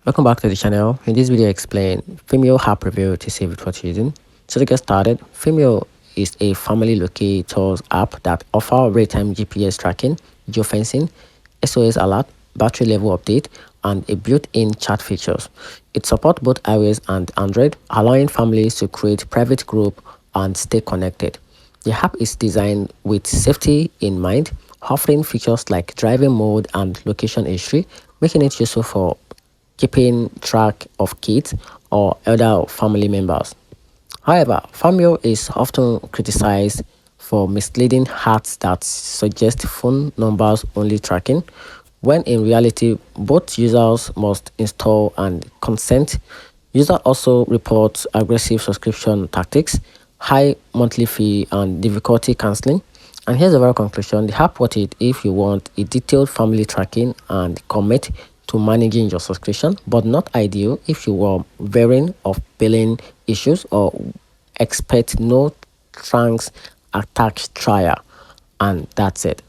Welcome back to the channel. In this video I explain FAMIO app review to save it what you're using. So to get started, FAMIO is a family locators app that offers real-time GPS tracking, geofencing, SOS alert, battery level update, and a built-in chat features. It supports both iOS and Android, allowing families to create private group and stay connected. The app is designed with safety in mind, offering features like driving mode and location history, making it useful for keeping track of kids or elder family members. However, FAMIO is often criticized for misleading ads that suggest phone numbers only tracking, when in reality, both users must install and consent. User also reports aggressive subscription tactics, high monthly fee, and difficulty canceling. And here's the overall conclusion: the app worth it if you want a detailed family tracking and commit to managing your subscription, but not ideal if you are wary of billing issues or expect no thanks attached trial. And that's it.